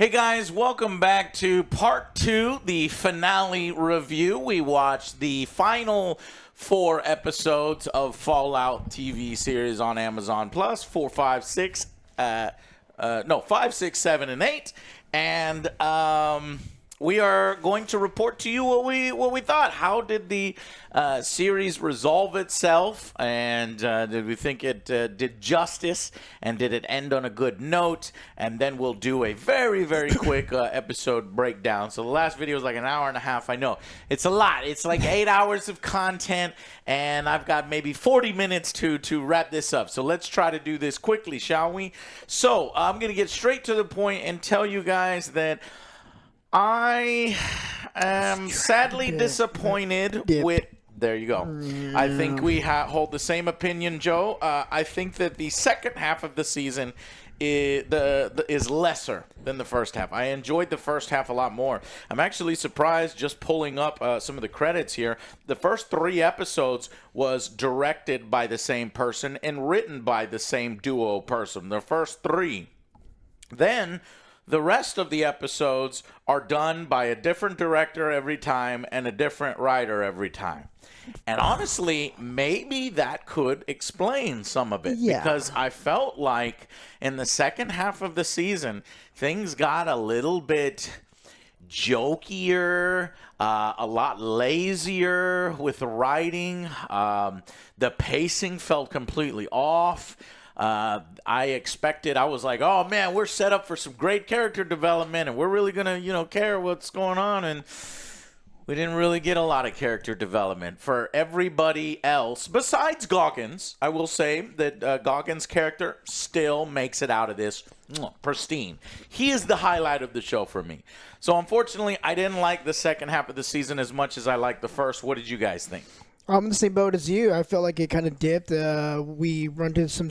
Hey guys, welcome back to part 2, the finale review. We watched the final 4 episodes of Fallout TV series on Amazon Plus, 4, 5, 6, 5, 6, 7, and 8. And we are going to report to you what we thought. How did the series resolve itself? And did we think it did justice? And did it end on a good note? And then we'll do a very, very quick episode breakdown. So the last video was like an hour and a half. I know. It's a lot. It's like 8 hours of content. And I've got maybe 40 minutes to wrap this up. So let's try to do this quickly, shall we? So I'm going to get straight to the point and tell you guys that I am sadly disappointed with... There you go. I think we hold the same opinion, Joe. I think that the second half of the season is lesser than the first half. I enjoyed the first half a lot more. I'm actually surprised, just pulling up some of the credits here. The first 3 episodes was directed by the same person and written by the same duo person. The first 3. Then the rest of the episodes are done by a different director every time and a different writer every time. And honestly, maybe that could explain some of it. Yeah. Because I felt like in the second half of the season, things got a little bit jokier, a lot lazier with the writing. The pacing felt completely off. I was like, oh man, we're set up for some great character development and we're really gonna, care what's going on. And we didn't really get a lot of character development for everybody else besides Goggins. I will say that Goggins' character still makes it out of this pristine. He is the highlight of the show for me. So unfortunately, I didn't like the second half of the season as much as I liked the first. What did you guys think? I'm in the same boat as you. I felt like it kind of dipped. We run into some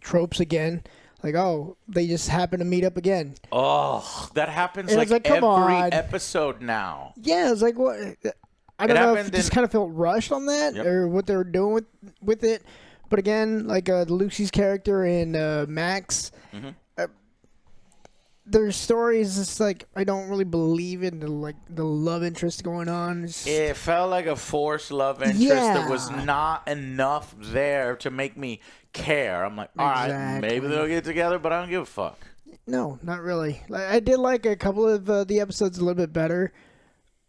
tropes again. Like, oh, they just happen to meet up again. Oh, that happens like every episode now. Yeah, it's like, what? I don't know if it just kind of felt rushed on that or what they were doing with it. But again, like Lucy's character and Max, their stories, it's like I don't really believe in the love interest going on. It felt like a forced love interest. There was not enough there to make me care. I'm like, all right, maybe they'll get together, but I don't give a fuck. No, not really. I did like a couple of the episodes a little bit better.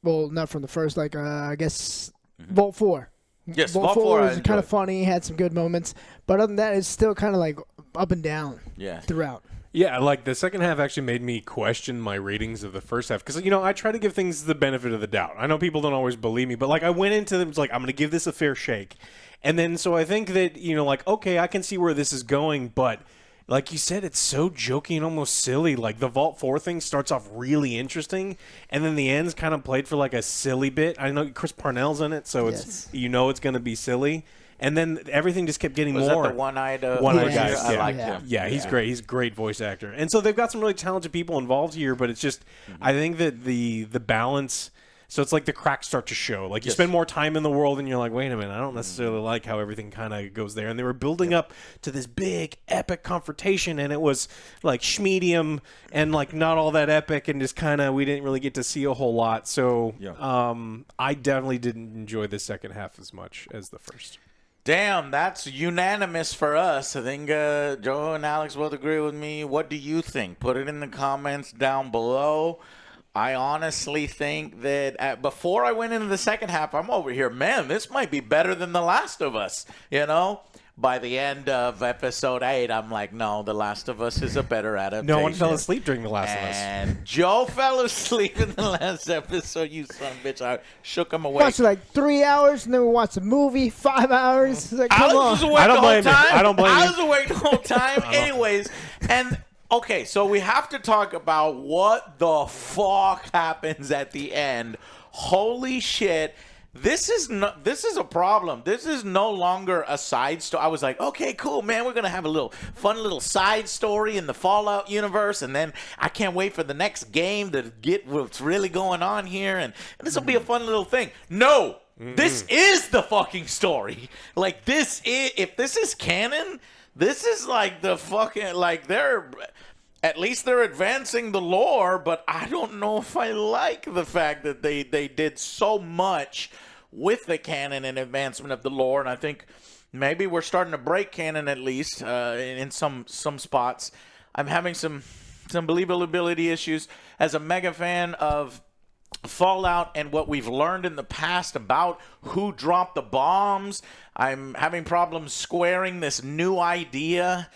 Well, not from the first. I guess Vault 4. Yes, Vault 4 was kind of funny, had some good moments, but other than that, it's still kind of like up and down throughout. Yeah, like the second half actually made me question my ratings of the first half because, I try to give things the benefit of the doubt. I know people don't always believe me, but I went into them, I'm going to give this a fair shake. And then so I think that, okay, I can see where this is going, but like you said, it's so jokey and almost silly. Like the Vault 4 thing starts off really interesting, and then the end's kind of played for like a silly bit. I know Chris Parnell's in it, so it's it's going to be silly. And then everything just kept getting more. Was that the one-eyed guy? I liked him. Yeah, he's great. He's a great voice actor. And so they've got some really talented people involved here, but it's just, I think that the balance, so it's like the cracks start to show. Like you spend more time in the world and you're like, wait a minute, I don't necessarily like how everything kind of goes there. And they were building up to this big, epic confrontation, and it was like schmedium and like not all that epic, and just kind of, we didn't really get to see a whole lot. So I definitely didn't enjoy the second half as much as the first. Damn, that's unanimous for us. I think Joe and Alex both agree with me. What do you think? Put it in the comments down below. I honestly think that before I went into the second half, I'm over here, man, this might be better than The Last of Us, By the end of episode 8, I'm like, no, The Last of Us is a better adaptation. No one fell asleep during The Last of Us. And Joe fell asleep in the last episode, you son of a bitch. I shook him away. Watched like 3 hours, and then we watched a movie, 5 hours. Like, come on. I don't blame you. I don't blame you. I was awake the whole time. Anyways, and... Okay, so we have to talk about what the fuck happens at the end. Holy shit. This is a problem. This is no longer a side story. I was like, okay, cool, man. We're going to have a fun little side story in the Fallout universe, and then I can't wait for the next game to get what's really going on here, and this will be a fun little thing. No, this is the fucking story. Like, if this is canon, this is like the fucking, like, at least they're advancing the lore, but I don't know if I like the fact that they did so much with the canon and advancement of the lore, and I think maybe we're starting to break canon at least in some spots. I'm having some believability issues as a mega fan of Fallout and what we've learned in the past about who dropped the bombs. I'm having problems squaring this new idea.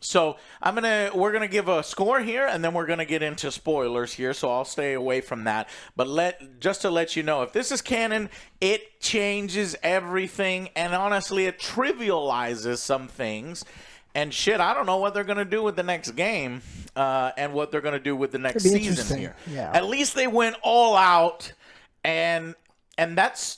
So we're gonna give a score here, and then we're gonna get into spoilers here. So I'll stay away from that. But just to let you know, if this is canon, it changes everything, and honestly, it trivializes some things. And shit, I don't know what they're gonna do with the next game, and what they're gonna do with the next season here. Yeah. At least they went all out, and that's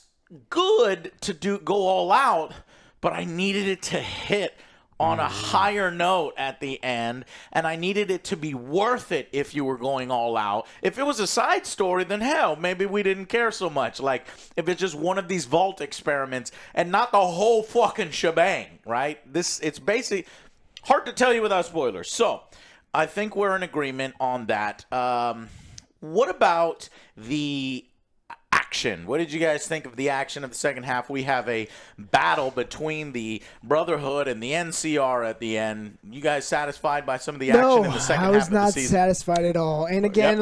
good to go all out. But I needed it to hit on a higher note at the end, and I needed it to be worth it if you were going all out. If it was a side story, then hell, maybe we didn't care so much. Like, if it's just one of these vault experiments and not the whole fucking shebang, right? It's basically hard to tell you without spoilers. So, I think we're in agreement on that. What about the action? What did you guys think of the action of the second half? We have a battle between the Brotherhood and the NCR at the end. You guys satisfied by some of the action in the second half of the season? I was not satisfied at all. And again,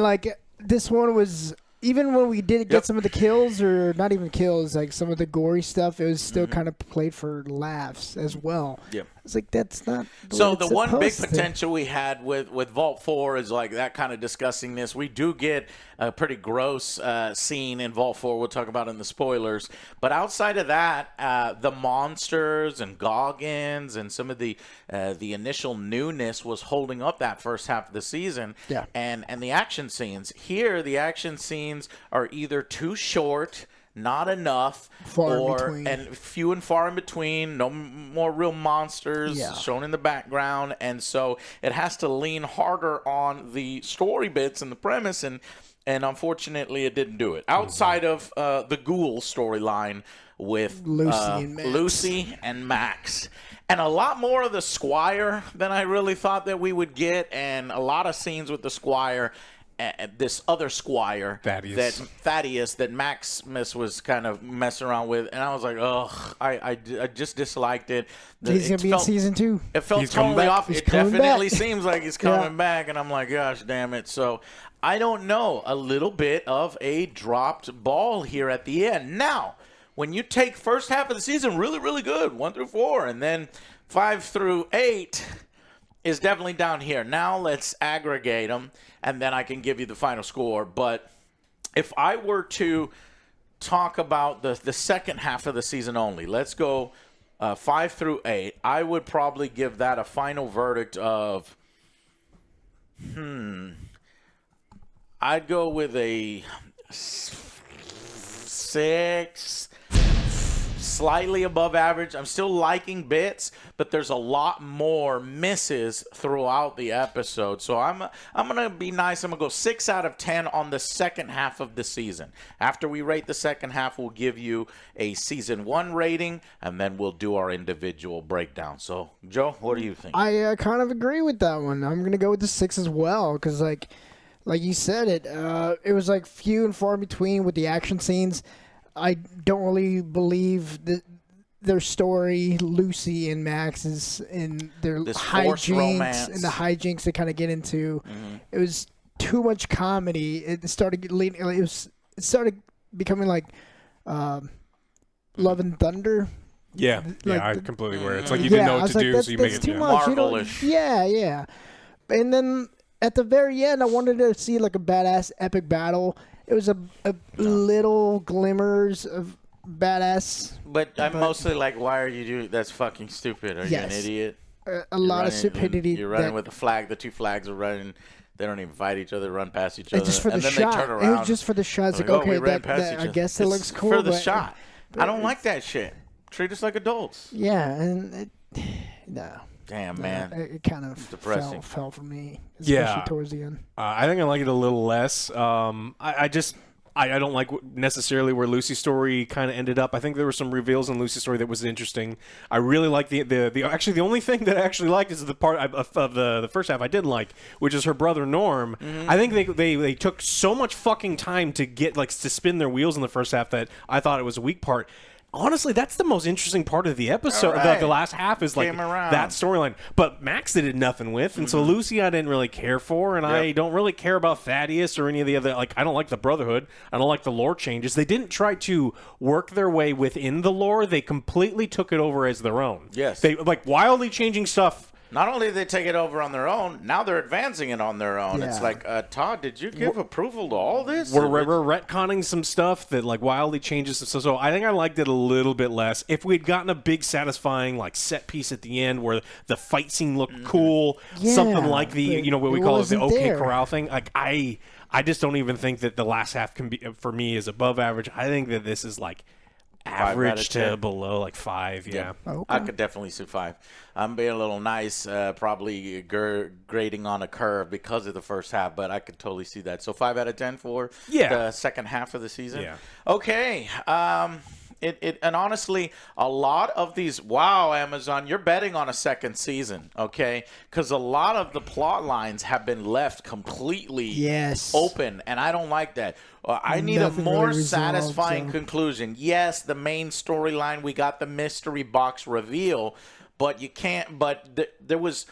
this one was, even when we did get some of the kills, or not even kills, like some of the gory stuff, it was still kind of played for laughs as well. Yeah. It's like, that's not so the one big potential we had with Vault 4 is like that kind of discussing this. We do get a pretty gross scene in Vault 4 we'll talk about in the spoilers. But outside of that, the monsters and Goggins and some of the initial newness was holding up that first half of the season. Yeah. And the action scenes. Here, the action scenes are either too short, not enough, and few and far in between. No more real monsters shown in the background, and so it has to lean harder on the story bits and the premise, and unfortunately, it didn't do it. Outside of the Ghoul storyline with Lucy and Max. And a lot more of the Squire than I really thought that we would get, and a lot of scenes with the Squire. This other Squire, Thaddeus, that Maximus was kind of messing around with, and I was like, ugh, I just disliked it. He's going to be in season 2. It felt totally off. It definitely seems like he's coming back, and I'm like, gosh, damn it. So I don't know, a little bit of a dropped ball here at the end. Now, when you take first half of the season, really, really good, 1 through 4, and then 5 through 8 is definitely down here. Now let's aggregate them, and then I can give you the final score. But if I were to talk about the second half of the season only, let's go 5 through 8, I would probably give that a final verdict of, I'd go with a 6, slightly above average. I'm still liking bits, but there's a lot more misses throughout the episode. So I'm gonna be nice. I'm gonna go 6 out of 10 on the second half of the season. After we rate the second half, we'll give you a season 1 rating, and then we'll do our individual breakdown. So Joe, what do you think? I kind of agree with that one. I'm gonna go with the 6 as well, because like you said, it was like few and far between with the action scenes. I don't really believe that their story, Lucy and Max's, and their hijinks and the hijinks they kind of get into. It was too much comedy. It started becoming like Love and Thunder. Yeah, I completely agree. It's like you didn't know what to do, so you make it too much. Marvel-ish. Yeah. And then at the very end, I wanted to see like a badass epic battle. It was a little glimmers of badass. But I'm mostly like, why are you doing? That's fucking stupid. Are you an idiot? A lot of stupidity. You're running with the flag. The 2 flags are running. They don't even fight each other. Run past each other. It's just for the shot. They turn around. It was just for the shot. It's like, okay, I guess it looks cool. For the shot. I don't like that shit. Treat us like adults. Yeah, and no. Damn, man. It kind of fell for me, especially towards the end. I think I like it a little less. I I don't like necessarily where Lucy's story kind of ended up. I think there were some reveals in Lucy's story that was interesting. I really like the actually the only thing that I actually liked is the part of the first half I didn't like, which is her brother Norm. I think they took so much fucking time to get to spin their wheels in the first half that I thought it was a weak part. Honestly, that's the most interesting part of the episode. Right. The last half is that storyline. But Max they did nothing with, and so Lucy I didn't really care for, and I don't really care about Thaddeus or any of the other. I don't like the Brotherhood. I don't like the lore changes. They didn't try to work their way within the lore. They completely took it over as their own. Yes. They wildly changing stuff. Not only did they take it over on their own, now they're advancing it on their own. Yeah. It's like, Todd, did you give approval to all this? We're retconning some stuff that wildly changes. So I think I liked it a little bit less. If we'd gotten a big, satisfying set piece at the end where the fight scene looked cool, something like the what we call it the OK Corral thing. I just don't even think that the last half can be for me is above average. I think that this is average to below 5. Yeah. Okay. I could definitely see 5. I'm being a little nice, probably grading on a curve because of the first half, but I could totally see that. So 5 out of 10 for the second half of the season. Yeah. Okay. And honestly, a lot of these, wow, Amazon, you're betting on a second season, okay? Because a lot of the plot lines have been left completely open, and I don't like that. I need a more really satisfying conclusion. Yes, the main storyline, we got the mystery box reveal, but you can't, there was...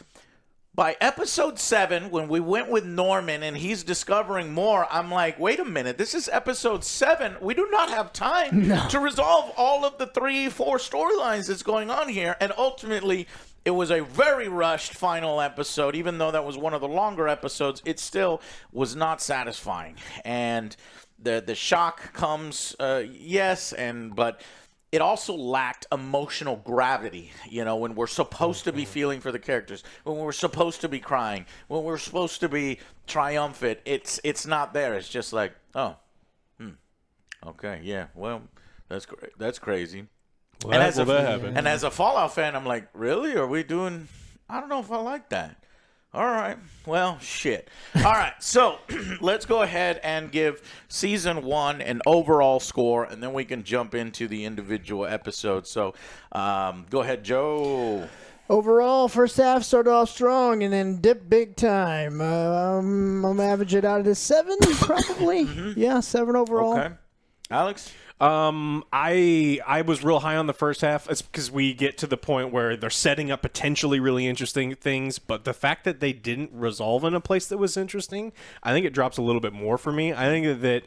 By episode 7, when we went with Norman and he's discovering more, I'm like, wait a minute, this is episode 7. We do not have time to resolve all of the 3-4 storylines that's going on here. And ultimately, it was a very rushed final episode. Even though that was one of the longer episodes, it still was not satisfying. And the shock comes, but... It also lacked emotional gravity, when we're supposed to be feeling for the characters, when we're supposed to be crying, when we're supposed to be triumphant. It's not there. It's just like, okay, yeah, well, that's crazy. Well, and as a Fallout fan, I'm like, really? Are we doing? I don't know if I like that. All right. Well, shit. All right. So let's go ahead and give season 1 an overall score, and then we can jump into the individual episodes. So go ahead, Joe. Overall, first half started off strong and then dipped big time. I'm going to average it out at a 7, probably. Yeah, 7 overall. Okay. Alex? I was real high on the first half. It's because we get to the point where they're setting up potentially really interesting things, but the fact that they didn't resolve in a place that was interesting, I think it drops a little bit more for me. I think that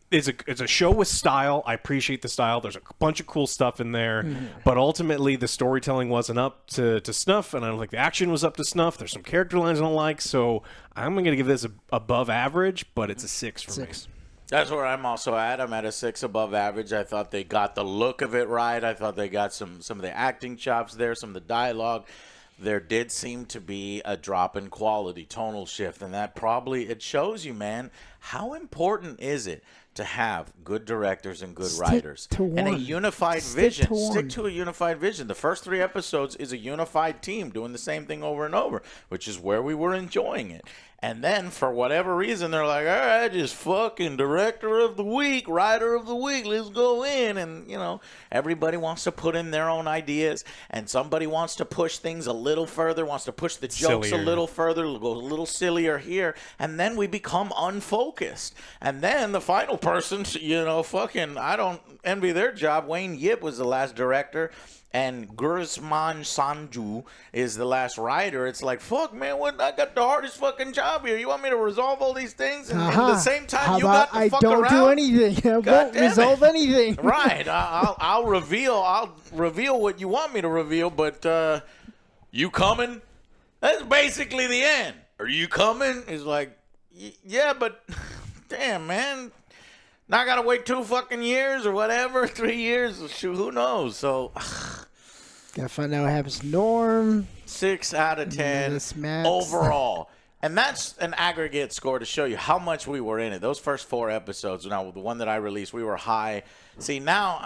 it's a show with style. I appreciate the style. There's a bunch of cool stuff in there, but ultimately the storytelling wasn't up to snuff, and I don't think the action was up to snuff. There's some character lines I don't like, so I'm going to give this above average, but it's a 6 for me. That's where I'm also at. I'm at a 6 above average. I thought they got the look of it right. I thought they got some of the acting chops there, some of the dialogue. There did seem to be a drop in quality, tonal shift, and that it shows you, man, how important is it to have good directors and good writers and a unified vision. Stick to a unified vision. The first 3 episodes is a unified team doing the same thing over and over, which is where we were enjoying it. And then, for whatever reason, they're like, all right, just fucking director of the week, writer of the week, let's go in. And, everybody wants to put in their own ideas, and somebody wants to push things a little further, wants to push the jokes a little further, go a little sillier here, and then we become unfocused. And then the final person, fucking, I don't envy their job. Wayne Yip was the last director, and Guzman Sanju is the last writer. It's like, fuck, man, I got the hardest fucking job here. You want me to resolve all these things? And at the same time, you got to fuck around? I don't do anything. I won't resolve anything. Right. I'll reveal what you want me to reveal, but you coming? That's basically the end. Are you coming? It's like, yeah, but damn, man. Now I got to wait 2 fucking years or whatever, 3 years. Shoot, who knows? So, gotta find out what happens to Norm. 6 out of 10 overall. And that's an aggregate score to show you how much we were in it. Those first 4 episodes, now the one that I released, we were high. See, now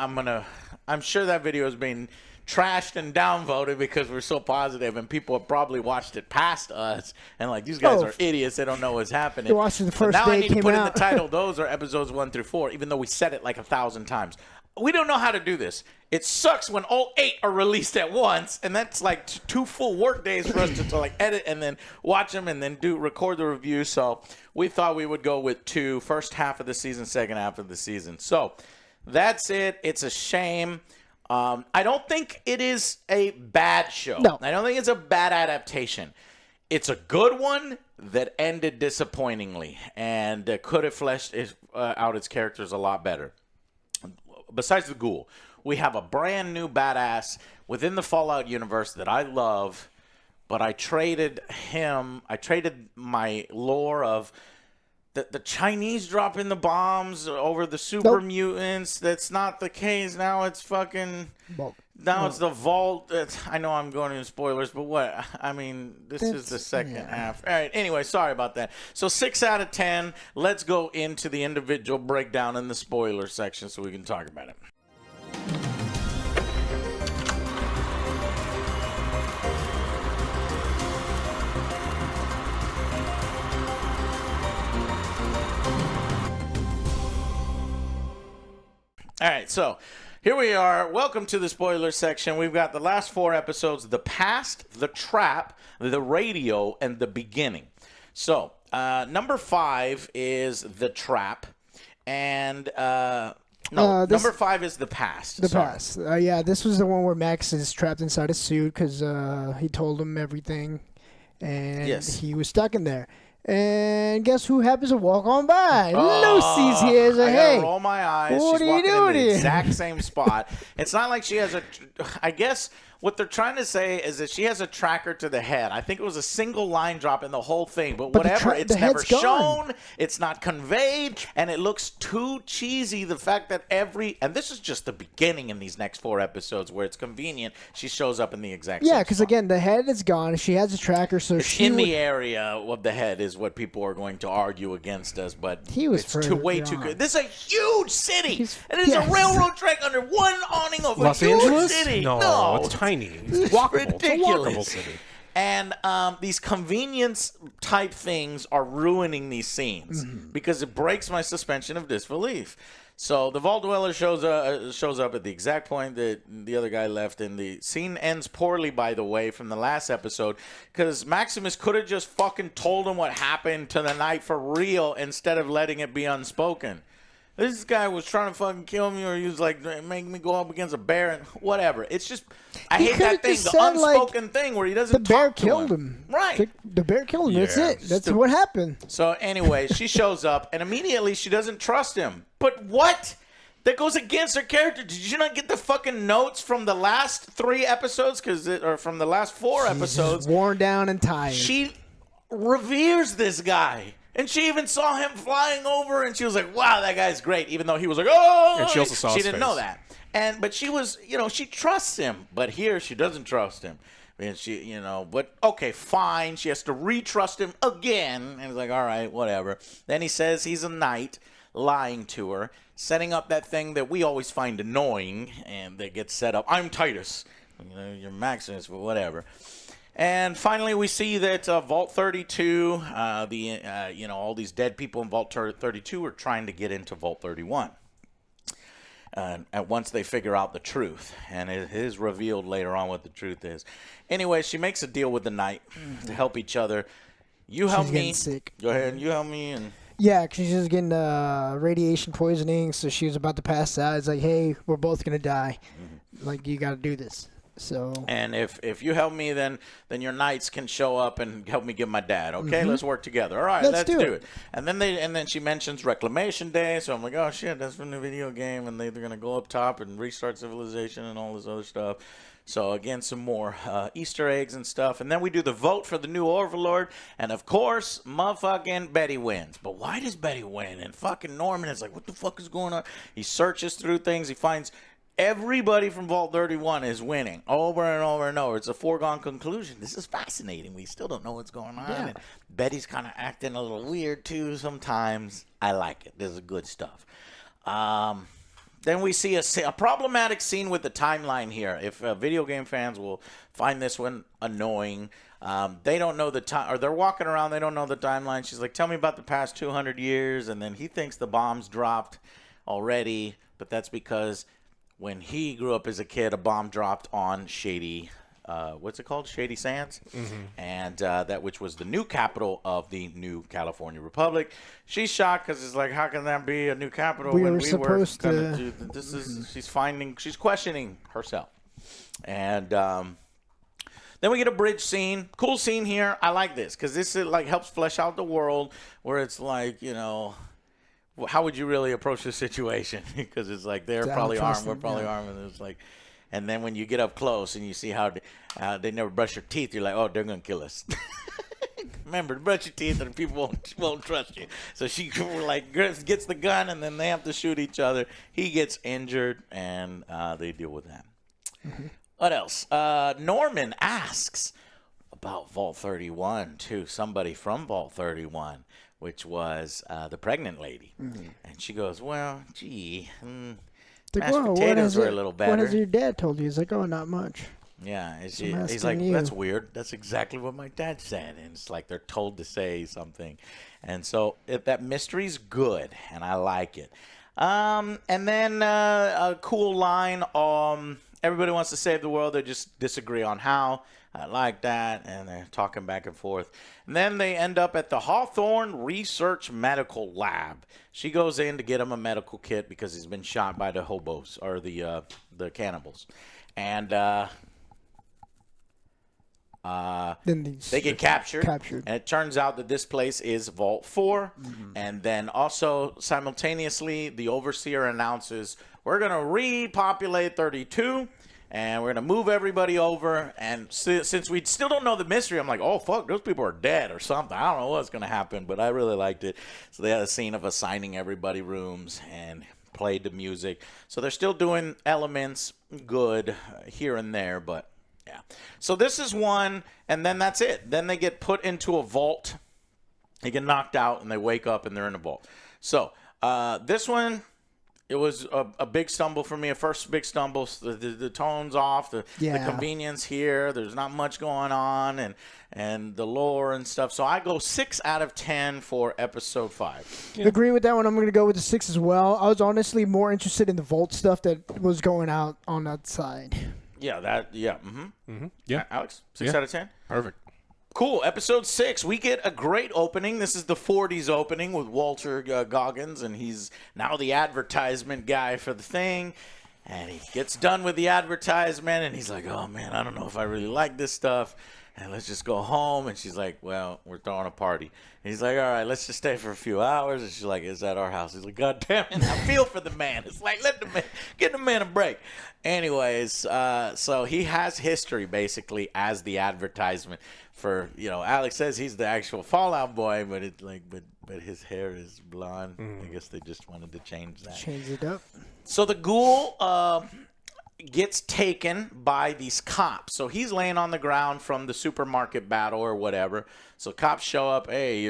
I'm sure that video is being trashed and downvoted because we're so positive, and people have probably watched it past us, and like, these guys are idiots. They don't know what's happening. You watched it the first now day I it need to came put in out. the title. Those are episodes 1 through 4, even though we said it like 1,000 times. We don't know how to do this. It sucks when all 8 are released at once, and that's like 2 full work days for us to like edit and then watch them and then record the review. So we thought we would go with 2, first half of the season, second half of the season. So that's it. It's a shame. I don't think it is a bad show. No. I don't think it's a bad adaptation. It's a good one that ended disappointingly and could have fleshed out its characters a lot better. Besides the ghoul, we have a brand new badass within the Fallout universe that I love, but I traded my lore of the Chinese dropping the bombs over the super mutants. That's not the case. Now it's fucking... It's the vault. I know I'm going into spoilers, but what? I mean, this is the second half. All right. Anyway, sorry about that. So 6 out of 10. Let's go into the individual breakdown in the spoiler section so we can talk about it. All right. So here we are. Welcome to the spoiler section. We've got the last 4 episodes: the past, the trap, the radio, and the beginning. So number 5 is the trap, and number 5 is the past. The past. Yeah, this was the one where Max is trapped inside a suit because he told him everything, and he was stuck in there. And guess who happens to walk on by? Lucy's here. Like, I gotta roll my eyes. What She's are you walking doing in the here? exact same spot. It's not like she has I guess what they're trying to say is that she has a tracker to the head. I think it was a single line drop in the whole thing, but whatever. It's never shown. It's not conveyed, and it looks too cheesy. The fact that and this is just the beginning in these next 4 episodes where it's convenient. She shows up in the exact same because spot. again, the head is gone. She has a tracker, so she in the area of the head is what people are going to argue against us, but it's way too good. This is a huge city, and there's a railroad track under one awning of Los a huge Angeles? city. No, it's tiny. It's walkable. ridiculous. It's a walkable city. And these convenience type things are ruining these scenes because it breaks my suspension of disbelief. So the Vault Dweller shows up at the exact point that the other guy left, and the scene ends poorly, by the way, from the last episode, because Maximus could have just fucking told him what happened to the night for real instead of letting it be unspoken. This guy was trying to fucking kill me, or he was like, make me go up against a bear and whatever. It's just, I hate that thing, the unspoken thing where he doesn't talk to him. The bear killed him. Right. The bear killed him. That's it. That's Stupid. what happened. So anyway, she shows up, and immediately she doesn't trust him. But what? That goes against her character. Did you not get the fucking notes from the last 3 episodes? Or from the last 4 episodes? Worn down and tired. She reveres this guy. And she even saw him flying over, and she was like, wow, that guy's great, even though he was like, oh! And she also saw his didn't face. know that. But she was, she trusts him. But here, she doesn't trust him. And she, but okay, fine. She has to retrust him again. And he's like, all right, whatever. Then he says he's a knight, lying to her, setting up that thing that we always find annoying, and that gets set up. I'm Titus. You're Maximus, but whatever. And finally, we see that Vault 32, all these dead people in Vault 32 are trying to get into Vault 31. Once they figure out the truth, and it is revealed later on what the truth is. Anyway, she makes a deal with the knight to help each other. You help me. Getting sick. Go ahead, and you help me, and. Yeah, because she's just getting radiation poisoning, so she was about to pass out. It's like, hey, we're both going to die. Like, you got to do this. So. And if you help me, then your knights can show up and help me get my dad. Okay, let's work together. All right, let's do it. And then she mentions Reclamation Day, so I'm like, oh shit, that's from the video game, and they're gonna go up top and restart civilization and all this other stuff. So again, some more Easter eggs and stuff, and then we do the vote for the new Overlord, and of course, motherfucking Betty wins. But why does Betty win? And fucking Norman is like, what the fuck is going on? He searches through things, he finds. Everybody from Vault 31 is winning over and over and over. It's a foregone conclusion. This is fascinating. We still don't know what's going on. Yeah. And Betty's kind of acting a little weird, too, sometimes. I like it. This is good stuff. Then we see a problematic scene with the timeline here. If video game fans will find this one annoying, they don't know the time, or they're walking around, they don't know the timeline. She's like, tell me about the past 200 years, and then he thinks the bombs dropped already, but that's because when he grew up as a kid, a bomb dropped on Shady, what's it called? Shady Sands, and that which was the new capital of the new California Republic. She's shocked because it's like, how can that be a new capital when we were going to do this? Is she's questioning herself, and then we get a bridge scene. Cool scene here. I like this because this like helps flesh out the world where it's like, you know, how would you really approach this situation? Because it's like they're probably armed, we're probably armed, and it's like, and then when you get up close and you see how they never brush their teeth, you're like, oh, they're gonna kill us. Remember, brush your teeth, and people won't trust you. So she like gets the gun, and then they have to shoot each other. He gets injured, and they deal with that. What else? Norman asks about Vault 31 to somebody from Vault 31. Which was the pregnant lady. And she goes, well, gee, mashed potatoes were a little better. What has your dad told you? He's like, oh, not much. Yeah, he's like, that's weird. That's exactly what my dad said. And it's like they're told to say something. And so that mystery's good, and I like it. And then a cool line, everybody wants to save the world. They just disagree on how. I like that, and they're talking back and forth. And then they end up at the Hawthorne Research Medical Lab. She goes in to get him a medical kit because he's been shot by the hobos, or the cannibals. And then they get captured. And it turns out that this place is Vault 4. And then also, simultaneously, the Overseer announces, we're going to repopulate 32. And we're going to move everybody over. And since we still don't know the mystery, I'm like, oh, fuck, those people are dead or something. I don't know what's going to happen, but I really liked it. So they had a scene of assigning everybody rooms and played the music. So they're still doing elements good here and there, but yeah. So this is one, and then that's it. Then they get put into a vault. They get knocked out, and they wake up, and they're in a vault. So this one... It was a big stumble for me, a first big stumble. The tone's off, the convenience here. There's not much going on, and the lore and stuff. So I go 6 out of 10 for episode 5. Yeah. Agree with that one. I'm going to go with the 6 as well. I was honestly more interested in the Vault stuff that was going out on that side. Yeah, Yeah. Alex, 6 out of 10? Perfect. Cool. Episode 6, we get a great opening. This is the 40s opening with Walter Goggins, and he's now the advertisement guy for the thing. And he gets done with the advertisement, and he's like, oh, man, I don't know if I really like this stuff. And let's just go home. And she's like, well, we're throwing a party. And he's like, all right, let's just stay for a few hours. And she's like, is that our house? He's like, God damn it, I feel for the man. It's like, get the man a break. Anyways, so he has history, basically, as the advertisement for, you know, Alex says he's the actual Fallout boy, but it's like, but his hair is blonde. I guess they just wanted to change that. Change it up. So the ghoul gets taken by these cops. So he's laying on the ground from the supermarket battle or whatever. So cops show up. Hey,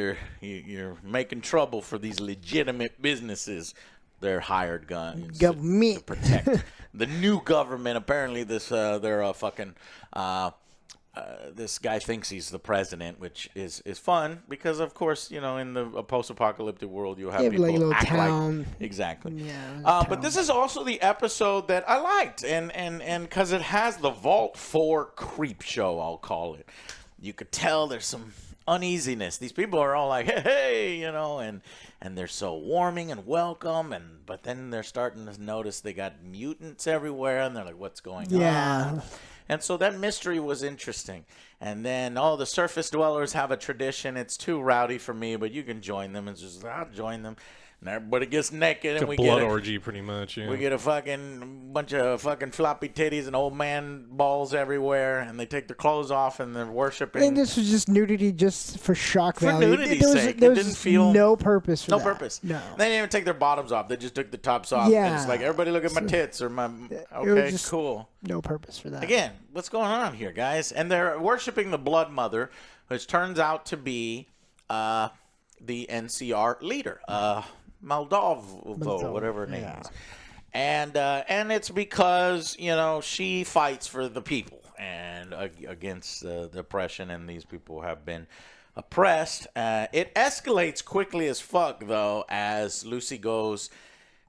you're making trouble for these legitimate businesses. They're hired guns government to protect the new government. Apparently, this this guy thinks he's the president, which is fun because, of course, you know, in the post-apocalyptic world, you have people like a little act town. like exactly. Yeah, but this is also the episode that I liked, and because it has the Vault 4 creep show, I'll call it. You could tell there's some uneasiness. These people are all like, hey, you know, and they're so warming and welcome, but then they're starting to notice they got mutants everywhere, and they're like, what's going on? And so that mystery was interesting. And then, the surface dwellers have a tradition. It's too rowdy for me, but you can join them. It's just, I'll join them. And everybody gets naked. It's and a blood orgy, pretty much. Yeah. We get a fucking bunch of fucking floppy titties and old man balls everywhere. And they take their clothes off and they're worshiping. I think this was just nudity just for shock value. For nudity's sake. There it was didn't feel... no purpose for no that. Purpose. No. They didn't even take their bottoms off. They just took the tops off. Yeah. And it's like, everybody look at my tits or my... Okay, just cool. No purpose for that. Again, what's going on here, guys? And they're worshiping the Blood Mother, which turns out to be the NCR leader, Moldova, whatever her name is. And it's because, she fights for the people and against the oppression, and these people have been oppressed. It escalates quickly as fuck, though, as Lucy goes.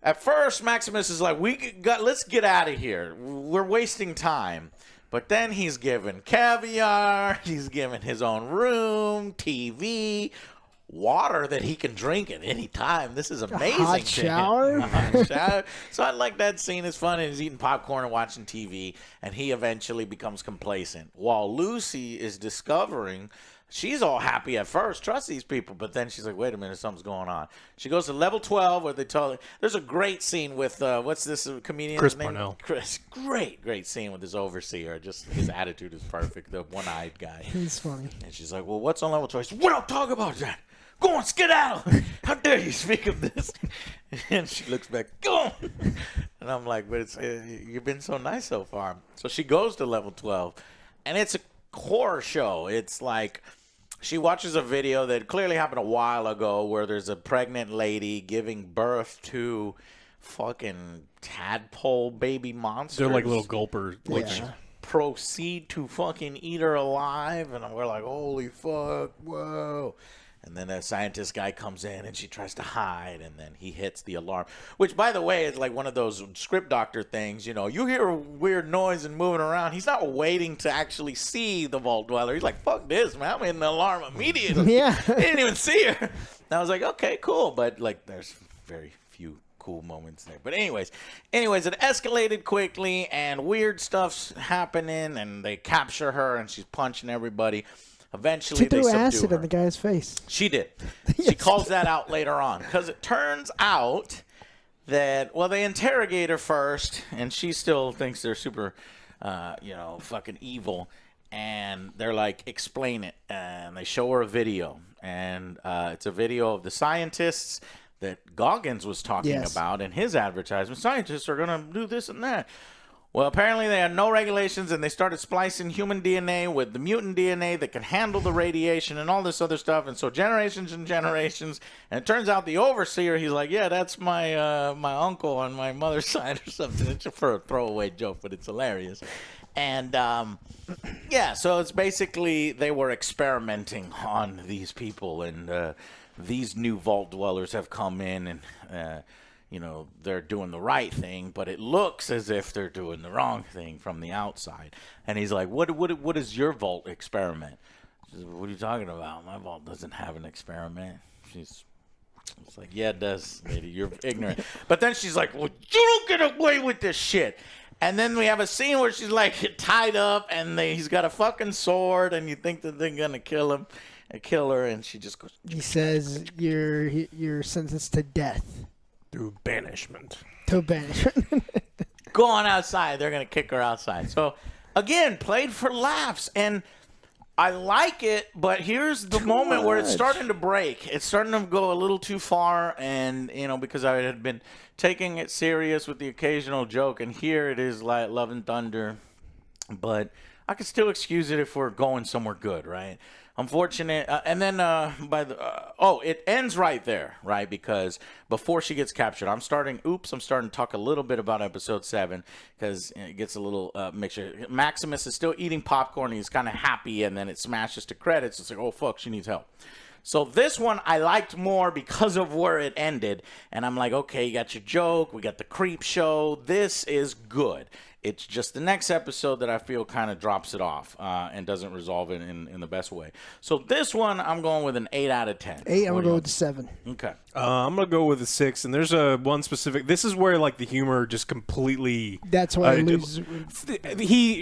At first, Maximus is like, let's get out of here. We're wasting time. But then he's given caviar, he's given his own room, TV, water that he can drink at any time. This is amazing. A hot shower? A hot shower. So I like that scene. It's fun. And he's eating popcorn and watching TV, and he eventually becomes complacent. While Lucy is discovering, she's all happy at first, trusts these people, but then she's like, wait a minute, something's going on. She goes to level 12 where they tell her, there's a great scene with, what's this comedian's Chris name? Parnell. Chris. Great scene with his overseer. Just his attitude is perfect, the one-eyed guy. He's funny. And she's like, well, what's on level 12? He says, we don't talk about that. Go on, skedaddle. How dare you speak of this? And she looks back, go on. And I'm like, but you've been so nice so far. So she goes to level 12, and it's a horror show. It's like she watches a video that clearly happened a while ago where there's a pregnant lady giving birth to fucking tadpole baby monsters. They're like little gulpers. Which proceed to fucking eat her alive. And we're like, holy fuck, whoa. And then a scientist guy comes in and she tries to hide, and then he hits the alarm. Which, by the way, is like one of those script doctor things. You hear a weird noise and moving around. He's not waiting to actually see the vault dweller. He's like, fuck this, man. I'm hitting the alarm immediately. Yeah. He didn't even see her. And I was like, okay, cool. But, there's very few cool moments there. But anyways, it escalated quickly, and weird stuff's happening, and they capture her, and she's punching everybody. Eventually, She they threw subdue acid her. in the guy's face. She did. She calls that out later on. Because it turns out that, they interrogate her first, and she still thinks they're super, fucking evil. And they're like, explain it. And they show her a video. And it's a video of the scientists that Goggins was talking about in his advertisement. Scientists are going to do this and that. Well, apparently they had no regulations, and they started splicing human DNA with the mutant DNA that can handle the radiation and all this other stuff. And so generations and generations. And it turns out the overseer, he's like, yeah, that's my my uncle on my mother's side or something. It's for a throwaway joke, but it's hilarious. And, so it's basically they were experimenting on these people, and these new vault dwellers have come in, and they're doing the right thing, but it looks as if they're doing the wrong thing from the outside. And he's like, what is your vault experiment? She says, what are you talking about? My vault doesn't have an experiment. It's like, yeah, it does, lady. You're ignorant. But then she's like, well, you don't get away with this shit. And then we have a scene where she's like tied up, and he's got a fucking sword, and you think that they're gonna kill her, and she just goes. He says, you're sentenced to death. Through banishment. To banishment. Go on outside. They're going to kick her outside. So, again, played for laughs. And I like it, but here's the moment where it's starting to break. It's starting to go a little too far, and, because I had been taking it serious with the occasional joke, and here it is like Love and Thunder. But I could still excuse it if we're going somewhere good, right? Unfortunate. And then it ends right there, right? Because before she gets captured, I'm starting to talk a little bit about episode 7 because it gets a little mixture. Maximus is still eating popcorn. He's kind of happy, and then it smashes to credits. It's like, oh, fuck, she needs help. So this one I liked more because of where it ended. And I'm like, okay, you got your joke. We got the creep show. This is good. It's just the next episode that I feel kind of drops it off and doesn't resolve it in the best way. So this one, I'm going with an 8 out of 10. 8, I'm going to go with 7. Okay. I'm going to go with a 6. And there's one specific. This is where the humor just completely. That's why I lose.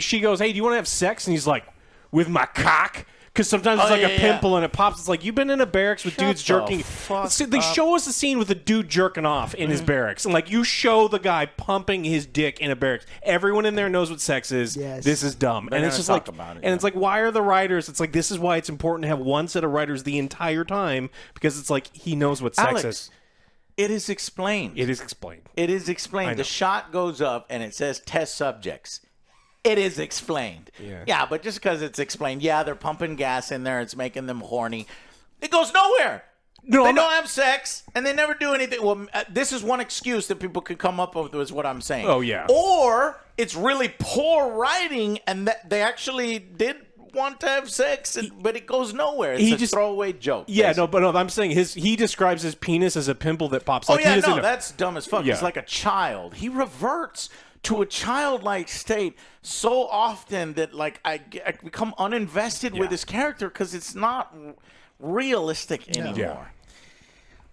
She goes, hey, do you want to have sex? And he's like, with my cock? Because sometimes it's a pimple and it pops. It's like, you've been in a barracks with dudes jerking. So they show us a scene with a dude jerking off in his barracks. And, you show the guy pumping his dick in a barracks. Everyone in there knows what sex is. Yes. This is dumb. They're and it's just like, about it, and it's like, why are the writers? It's like, this is why it's important to have one set of writers the entire time. Because it's like, he knows what sex is. It is explained. It is explained. It is explained. The shot goes up and it says test subjects. It is explained. Yeah, but just because it's explained, they're pumping gas in there. It's making them horny. It goes nowhere. No, They I'm don't not- have sex, and they never do anything. Well, this is one excuse that people could come up with, is what I'm saying. Oh, yeah. Or it's really poor writing, and that they actually did want to have sex, but it goes nowhere. It's he a just- throwaway joke. Yeah, basically. no, I'm saying he describes his penis as a pimple that pops. Oh, Like, yeah, he doesn't no, know. that's dumb as fuck. Yeah. He's like a child. He reverts to a childlike state so often that, like, I become uninvested with his character because it's not realistic anymore. Yeah.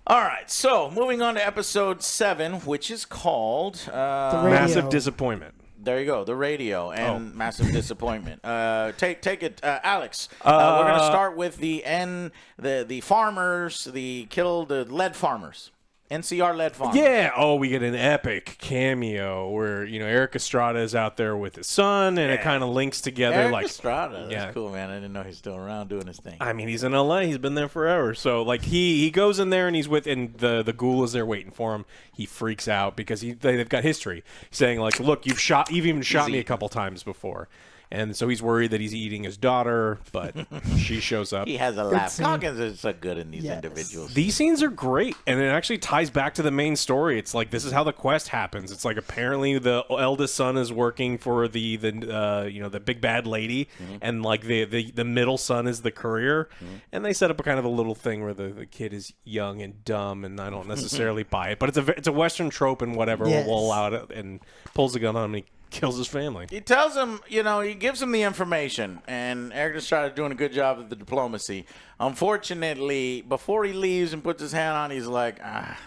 All right, so moving on to episode 7, which is called The radio. Massive disappointment. there you go, the radio and massive disappointment. Take it, Alex. We're gonna start with the farmers, the lead farmers. NCR lead farmers. Yeah. Oh, we get an epic cameo where Eric Estrada is out there with his son, and it kind of links together. Eric like Estrada. That's yeah. cool, man. I didn't know he's still around doing his thing. I mean, he's in LA. He's been there forever. So like he goes in there and he's with, and the ghoul is there waiting for him. He freaks out because they've got history saying like, look, you've even shot me a couple times before. And so he's worried that he's eating his daughter, but she shows up. He has a laugh. scene. Hawkins is so good in these Yes. individuals. These scenes are great, and it actually ties back to the main story. It's like this is how the quest happens. It's like apparently the eldest son is working for the big bad lady, and like the middle son is the courier, and they set up a kind of a little thing where the kid is young and dumb, and I don't necessarily buy it, but it's a Western trope and whatever Yes. will allow it, and pulls a gun on him. And he kills his family. He tells him, he gives him the information, and Eric Estrada doing a good job of the diplomacy. Unfortunately, before he leaves and puts his hand on, he's like,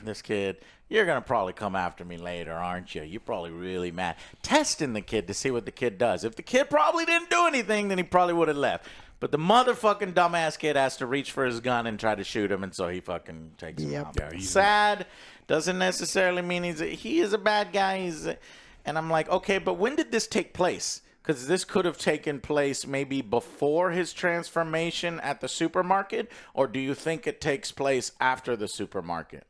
this kid, you're going to probably come after me later, aren't you? You're probably really mad. Testing the kid to see what the kid does. If the kid probably didn't do anything, then he probably would have left. But the motherfucking dumbass kid has to reach for his gun and try to shoot him, and so he fucking takes him Yep. out. Yeah, he's- Sad. Doesn't necessarily mean he is a bad guy. And I'm like, okay, but when did this take place? Because this could have taken place maybe before his transformation at the supermarket, or do you think it takes place after the supermarket?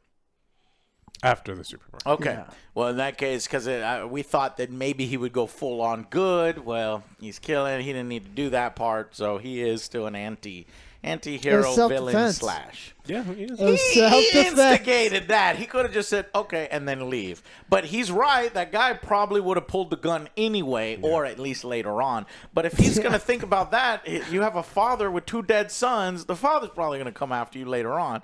After the supermarket. Okay. Yeah. Well, in that case, because we thought that maybe he would go full on good. Well, he's killing. He didn't need to do that part, so he is still an anti-hero It's villain self-defense. slash. Yeah, he is. It was He self-defense. instigated that. He could have just said, okay, and then leave. But he's right. That guy probably would have pulled the gun anyway, or at least later on. But if he's going to think about that, you have a father with 2 dead sons. The father's probably going to come after you later on.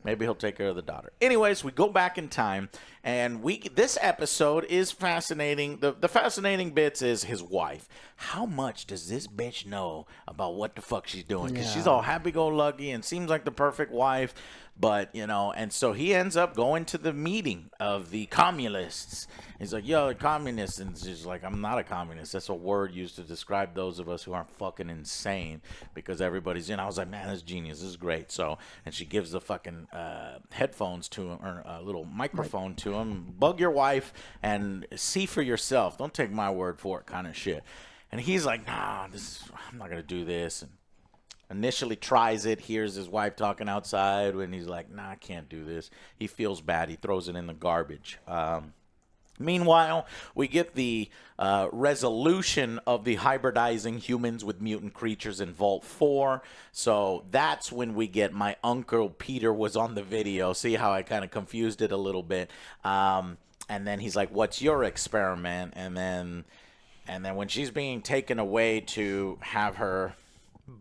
Maybe he'll take care of the daughter. Anyways, we go back in time, and this episode is fascinating. The fascinating bits is his wife. How much does this bitch know about what the fuck she's doing? Because she's all happy-go-lucky and seems like the perfect wife. But, and so he ends up going to the meeting of the communists. He's like, yo, the communists. And she's like, I'm not a communist. That's a word used to describe those of us who aren't fucking insane, because everybody's I was like, man, this is genius. This is great. So, and she gives the fucking headphones to him, or a little microphone to him. Bug your wife and see for yourself. Don't take my word for it, kind of shit. And he's like, nah, I'm not going to do this. And initially tries it, hears his wife talking outside, when he's like, nah, I can't do this. He feels bad. He throws it in the garbage. Meanwhile, we get the resolution of the hybridizing humans with mutant creatures in Vault 4. So that's when we get my Uncle Peter was on the video. See how I kind of confused it a little bit. And then he's like, what's your experiment? And then when she's being taken away to have her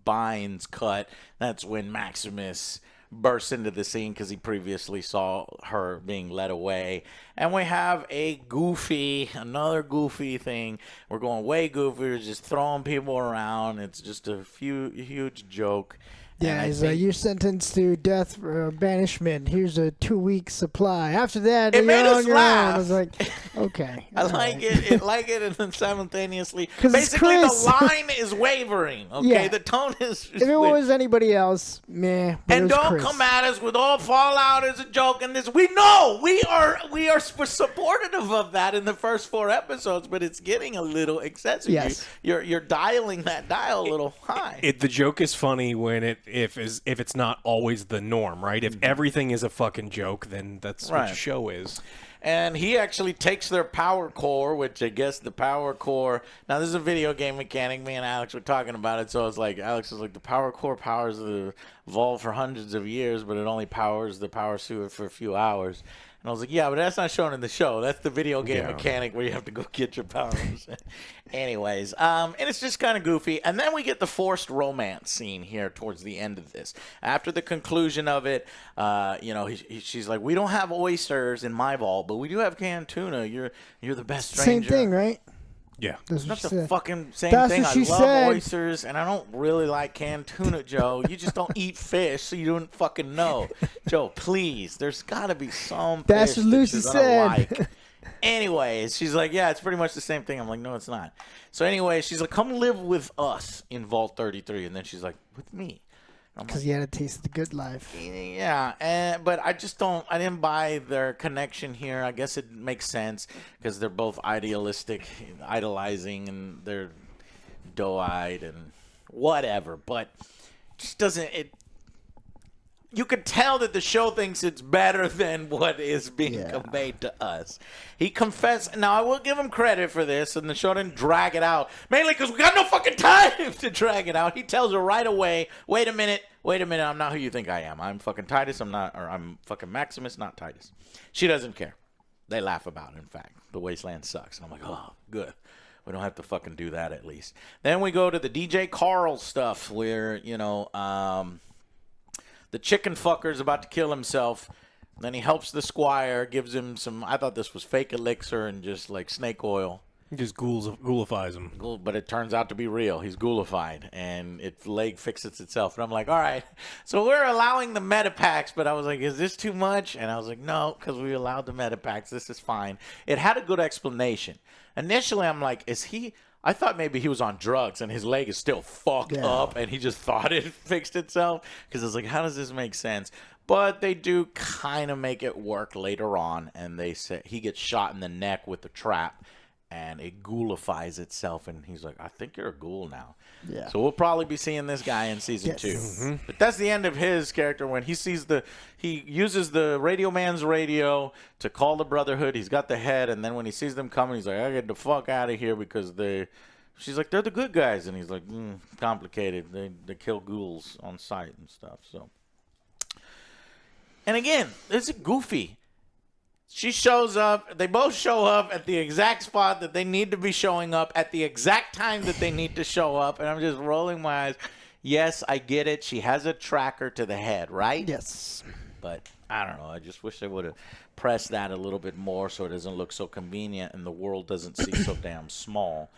binds cut, that's when Maximus bursts into the scene, because he previously saw her being led away. And we have another goofy thing. We're going way goofy. We're just throwing people around. It's just a huge joke. And Yeah, I he's think- you're sentenced to death or banishment. Here's a 2-week supply. After that, It you're made us on your own. laugh. I was like, okay. I all like right. it, and then simultaneously, 'Cause it's basically the Chris. line is wavering. Okay, Yeah. the tone is. If it was anybody else, meh. But it And was don't Chris. come at us with all Fallout is a joke and this. We know we are supportive of that in the first 4 episodes, but it's getting a little excessive. Yes. You're dialing that dial a little high. The joke is funny when if it's not always the norm, right? If everything is a fucking joke, then that's what Right. your show is. And he actually takes their power core, which I guess the power core. Now, this is a video game mechanic. Me and Alex were talking about it. So it's like, Alex was like, the power core powers the Vault for hundreds of years, but it only powers the power suit for a few hours. And I was like, yeah, but that's not shown in the show. That's the video game mechanic where you have to go get your powers. Anyways, and it's just kind of goofy. And then we get the forced romance scene here towards the end of this. After the conclusion of it, she's like, we don't have oysters in my vault, but we do have canned tuna. You're the best stranger. Same thing, right? Yeah. That's Not what the she fucking same That's thing. what I she love said. oysters, and I don't really like canned tuna, Joe. You just don't eat fish, so you don't fucking know. Joe, please. There's got to be some That's fish what that Lucy you're gonna said. like. Anyways, she's like, yeah, it's pretty much the same thing. I'm like, no, it's not. So anyway, she's like, come live with us in Vault 33. And then she's like, with me? Because you had a taste of the good life. Yeah, but I didn't buy their connection here. I guess it makes sense because they're both idolizing, and they're doe-eyed and whatever. But just doesn't it? You could tell that the show thinks it's better than what is being conveyed to us. He confessed. Now, I will give him credit for this, and the show didn't drag it out. Mainly because we got no fucking time to drag it out. He tells her right away, wait a minute, I'm not who you think I am. I'm fucking Titus, I'm fucking Maximus, not Titus. She doesn't care. They laugh about it, in fact. The wasteland sucks. And I'm like, oh, good. We don't have to fucking do that at least. Then we go to the DJ Carl stuff where, the chicken fucker's about to kill himself. Then he helps the squire, gives him some, I thought this was fake elixir and just like snake oil. He just ghoulifies him. But it turns out to be real. He's ghoulified, and its leg fixes itself. And I'm like, all right. So we're allowing the meta packs, but I was like, is this too much? And I was like, no, because we allowed the meta packs. This is fine. It had a good explanation. Initially, I'm like, I thought maybe he was on drugs and his leg is still fucked up and he just thought it fixed itself. Because I was like, how does this make sense? But they do kind of make it work later on. And they say he gets shot in the neck with the trap and it ghoulifies itself. And he's like, I think you're a ghoul now. Yeah. So we'll probably be seeing this guy in season 2. Mm-hmm. But that's the end of his character when he uses the radio man's radio to call the Brotherhood. He's got the head, and then when he sees them coming, he's like, I get the fuck out of here because she's like, they're the good guys. And he's like, complicated. They kill ghouls on sight and stuff. So, and again, it's goofy. She shows up. They both show up at the exact spot that they need to be showing up at the exact time that they need to show up. And I'm just rolling my eyes. Yes, I get it. She has a tracker to the head, right? Yes. But I don't know. I just wish they would have pressed that a little bit more so it doesn't look so convenient and the world doesn't seem so damn small.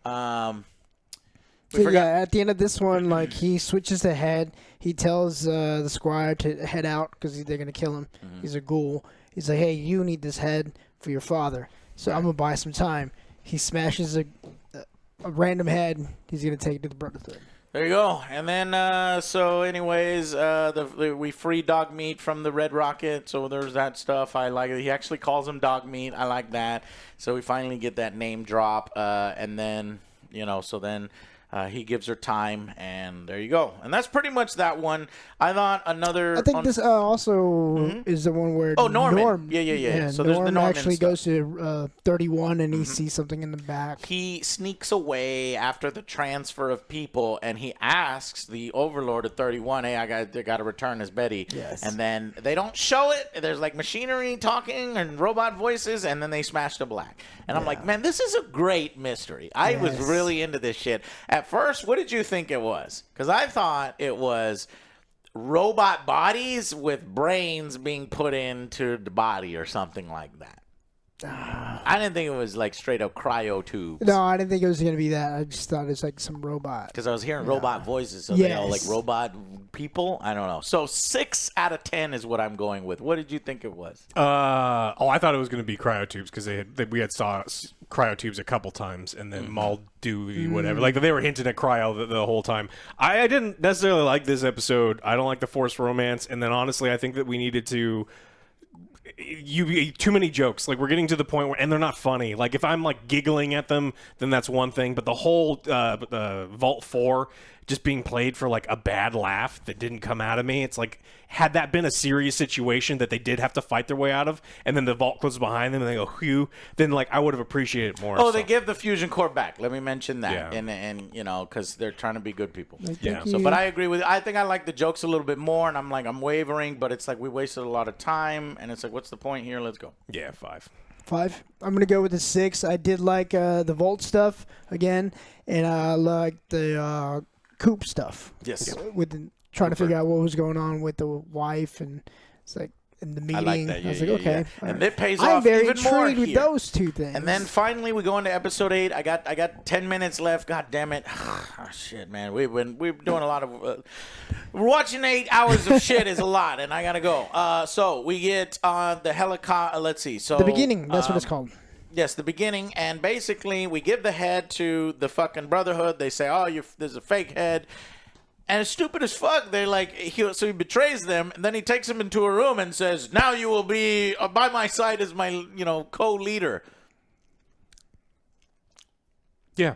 At the end of this one, like, he switches the head. He tells the squire to head out because they're going to kill him. Mm-hmm. He's a ghoul. He's like, hey, you need this head for your father. So I'm going to buy some time. He smashes a random head. He's going to take it to the Brotherhood. There you go. And then, so anyways, we free dog meat from the Red Rocket. So there's that stuff. I like it. He actually calls him dog meat. I like that. So we finally get that name drop. And then, so then he gives her time, and there you go. And that's pretty much that one. I thought another. I think this also is the one where Norman. Yeah. So there's the Norman actually stuff. goes to 31, and he sees something in the back. He sneaks away after the transfer of people, and he asks the Overlord at 31, "Hey, I got to return as Betty." Yes. And then they don't show it. There's like machinery talking and robot voices, and then they smash to black. And I'm like, man, this is a great mystery. I was really into this shit. At first, what did you think it was? Because I thought it was robot bodies with brains being put into the body or something like that. I didn't think it was like straight up cryo tubes. No, I didn't think it was going to be that. I just thought it was like some robot. Because I was hearing robot voices, so they all like robot people. I don't know. So 6 out of 10 is what I'm going with. What did you think it was? I thought it was going to be cryo tubes because we had saw cryo tubes a couple times, and then Muldoon whatever. Like they were hinting at cryo the whole time. I didn't necessarily like this episode. I don't like the forced romance, and then honestly, I think that we needed to. Too many jokes. Like we're getting to the point where, and they're not funny. Like if I'm like giggling at them, then that's one thing. But the whole Vault 4 just being played for like a bad laugh that didn't come out of me. It's like, had that been a serious situation that they did have to fight their way out of, and then the vault closes behind them and they go, "Whew," then like I would have appreciated it more. Oh, they give the fusion core back. Let me mention that, Yeah. and you know, because they're trying to be good people. Yeah. So, but I agree with. I think I like the jokes a little bit more, and I'm wavering, but it's like we wasted a lot of time, and it's like, what's the point here? Let's go. Yeah, 5. 5. I'm gonna go with a 6. I did like the Volt stuff again, and I like the Coop stuff. Yes. With trying to figure out what was going on with the wife, and it's like in the meeting. I like that. I was Yeah, like, yeah, okay. yeah. all And right. it pays I'm off very even more intrigued with here. those two things. And then finally we go into episode 8. I got 10 minutes left. God damn it! Oh, shit, man. We're doing a lot of watching 8 hours of shit is a lot, and I gotta go. So we get on the helicopter. Let's see. So the beginning. That's what it's called. Yes, the beginning, and basically we give the head to the fucking Brotherhood. They say, "Oh, there's a fake head," and it's stupid as fuck. They like so he betrays them, and then he takes them into a room and says, "Now you will be by my side as my co-leader." Yeah,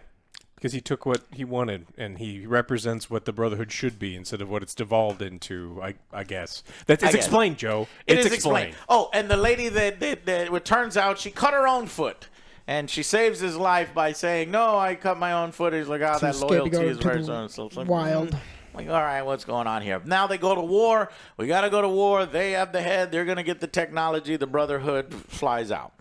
because he took what he wanted, and he represents what the Brotherhood should be instead of what it's devolved into. I guess it's explained, Joe. It is explained. Oh, and the lady that it turns out she cut her own foot. And she saves his life by saying, "No, I cut my own foot." He's like, "Oh, that scared to loyalty go is to very the so it's like, wild. Like, all right, what's going on here? Now they go to war. We got to go to war. They have the head. They're going to get the technology. The Brotherhood flies out.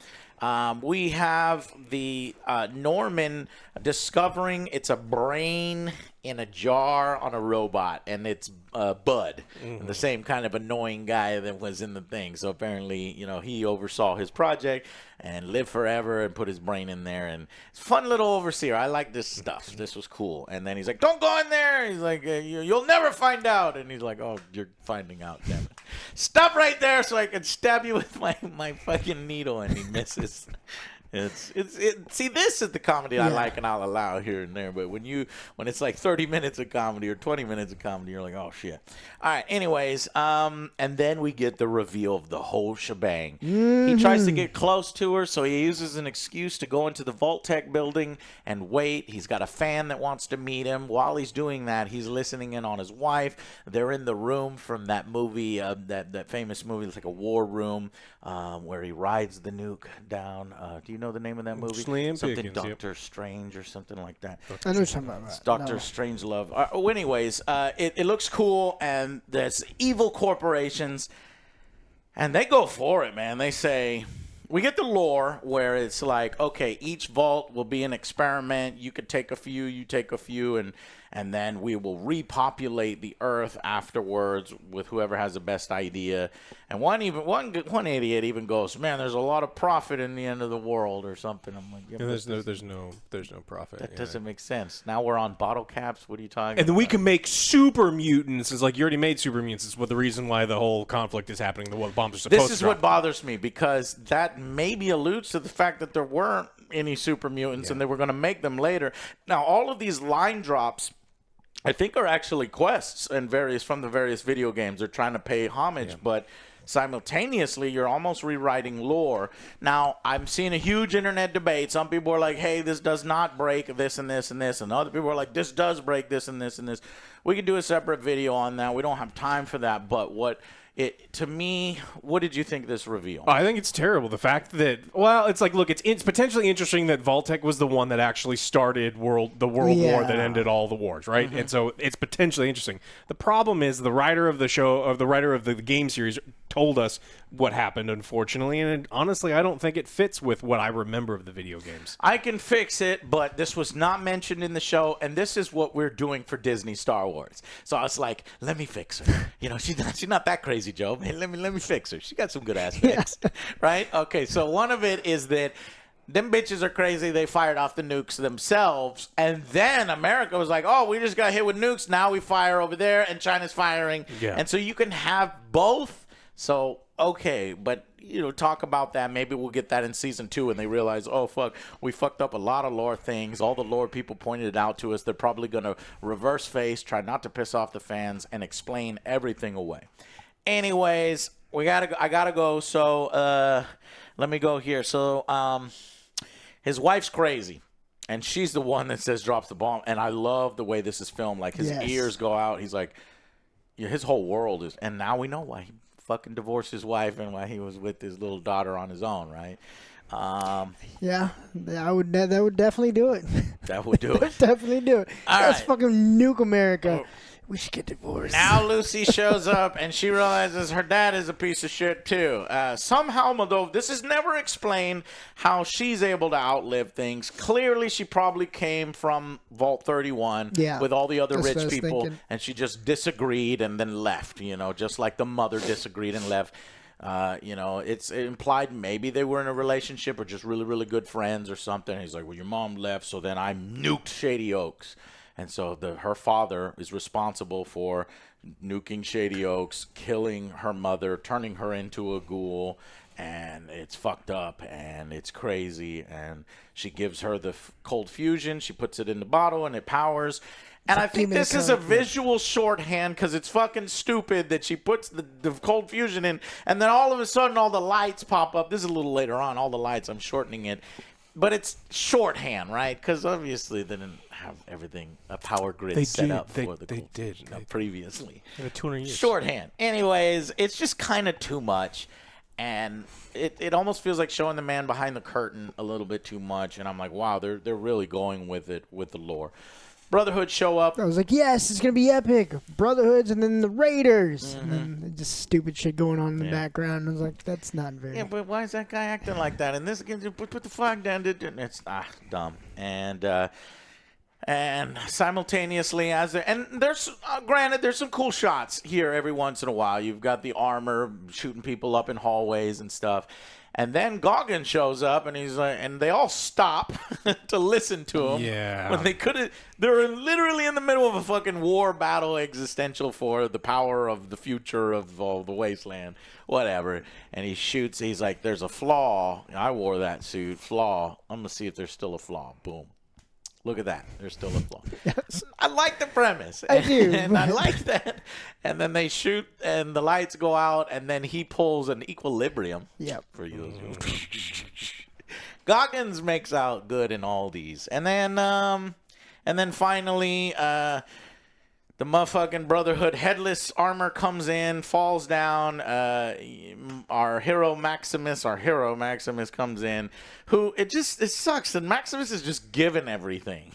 We have the Norman discovering it's a brain in a jar on a robot, and it's Bud, the same kind of annoying guy that was in the thing. So apparently, he oversaw his project and lived forever and put his brain in there. And it's a fun little overseer. I like this stuff. This was cool. And then he's like, "Don't go in there." He's like, "You'll never find out." And he's like, "Oh, you're finding out, damn it. Stop right there so I can stab you with my fucking needle." And he misses. See, this is the comedy I like, and I'll allow here and there. But when it's like 30 minutes of comedy or 20 minutes of comedy, you're like, oh shit. All right. Anyways, and then we get the reveal of the whole shebang. He tries to get close to her, so he uses an excuse to go into the Vault-Tec building and wait. He's got a fan that wants to meet him. While he's doing that, he's listening in on his wife. They're in the room from that movie, that famous movie. It's like a war room where he rides the nuke down. Do you know the name of that movie? Slim Something Pickens, yep. Doctor Strange or something like that. I know something about that. Doctor No. Strangelove. Anyways, it looks cool, and there's evil corporations, and they go for it, man. They say, we get the lore where it's like, okay, each vault will be an experiment. You could take a few, you take a few, and then we will repopulate the earth afterwards with whoever has the best idea. And one idiot even goes, "Man, there's a lot of profit in the end of the world," or something. I'm like, yeah, There's no profit. that doesn't make sense. Now we're on bottle caps. What are you talking And then we about? can make super mutants. It's like you already made super mutants. It's what the reason why the whole conflict is happening. The bombs are supposed This to is drop. what bothers me, because that maybe alludes to the fact that there weren't any super mutants and they were going to make them later. Now, all of these line drops, I think, are actually quests and from the various video games. They're trying to pay homage, but simultaneously, you're almost rewriting lore. Now, I'm seeing a huge internet debate. Some people are like, "Hey, this does not break this and this and this," and other people are like, "This does break this and this and this." We could do a separate video on that. We don't have time for that, but to me, what did you think of this reveal? I think it's terrible. The fact that, well, it's like, look, it's potentially interesting that Vault-Tec was the one that actually started the world war that ended all the wars, right? And so it's potentially interesting. The problem is the writer of the game series told us what happened, unfortunately, and honestly, I don't think it fits with what I remember of the video games. I can fix it, but this was not mentioned in the show, and this is what we're doing for Disney Star Wars. So I was like, let me fix her. She's not that crazy, Joe. Hey, let me fix her. She got some good aspects, right? Okay, so one of it is that them bitches are crazy. They fired off the nukes themselves, and then America was like, "Oh, we just got hit with nukes. Now we fire over there, and China's firing." Yeah. And so you can have both. So okay, but talk about that. Maybe we'll get that in season 2, and they realize, oh fuck, we fucked up a lot of lore things. All the lore people pointed it out to us. They're probably gonna reverse face, try not to piss off the fans, and explain everything away. Anyways, I gotta go. So let me go here. So his wife's crazy. And she's the one that says drops the bomb. And I love the way this is filmed. Like, his ears go out. He's like, yeah, his whole world is. And now we know why he fucking divorced his wife and why he was with his little daughter on his own, right? Yeah, that would definitely do it. That would do it. Definitely do it. All Let's right. fucking nuke America. We should get divorced. Now Lucy shows up and she realizes her dad is a piece of shit too. Somehow, although this is never explained how she's able to outlive things. Clearly, she probably came from Vault 31 with all the other rich people, and she just disagreed and then left. You know, just like the mother disagreed and left. You know, it's implied maybe they were in a relationship or just really, really good friends or something. He's like, well, your mom left, so then I nuked Shady Oaks. And so her father is responsible for nuking Shady Oaks, killing her mother, turning her into a ghoul, and it's fucked up, and it's crazy, and she gives her the cold fusion. She puts it in the bottle, and it powers. And I think this is a visual shorthand because it's fucking stupid that she puts the cold fusion in, and then all of a sudden all the lights pop up. This is a little later on, all the lights. I'm shortening it. But it's shorthand, right? Because obviously they didn't have everything, a power grid set up for the previously. 200 years. Shorthand. Anyways, it's just kind of too much. And it almost feels like showing the man behind the curtain a little bit too much. And I'm like, wow, they're really going with it, with the lore. Brotherhood show up. I was like, yes, it's going to be epic. Brotherhoods and then the Raiders. And then just stupid shit going on in the background. I was like, that's not very... Yeah, but why is that guy acting like that? And this, put the flag down. It's dumb. And simultaneously, there's granted, there's some cool shots here every once in a while. You've got the armor shooting people up in hallways and stuff. And then Goggins shows up, and he's like, and they all stop to listen to him. Yeah. When they're literally in the middle of a fucking war battle existential for the power of the future of all the wasteland, whatever. And he shoots. He's like, there's a flaw. I wore that suit. Flaw. I'm going to see if there's still a flaw. Boom. Look at that. There's still a flaw. Yes. I like the premise. I do. And I like that. And then they shoot, and the lights go out, and then he pulls an equilibrium. Yep. For you. Goggins makes out good in all these. And then finally, the motherfucking Brotherhood headless armor comes in, falls down. Our hero Maximus comes in, who it sucks. And Maximus is just given everything.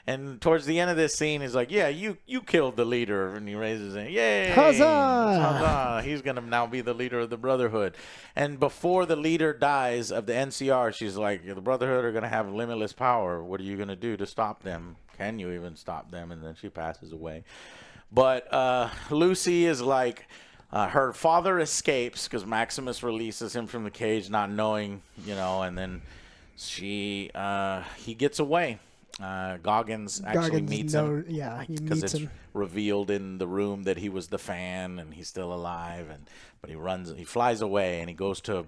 And towards the end of this scene, he's like, yeah, you killed the leader. And he raises it. Yay. Huzzah! Huzzah. He's going to now be the leader of the Brotherhood. And before the leader dies of the NCR, she's like, the Brotherhood are going to have limitless power. What are you going to do to stop them? Can you even stop them? And then she passes away. But Lucy is like, her father escapes because Maximus releases him from the cage, not knowing, and then he gets away. Goggins actually meets him. Yeah, he because meets it's him. revealed in the room that he was the fan and he's still alive. But he flies away and he goes to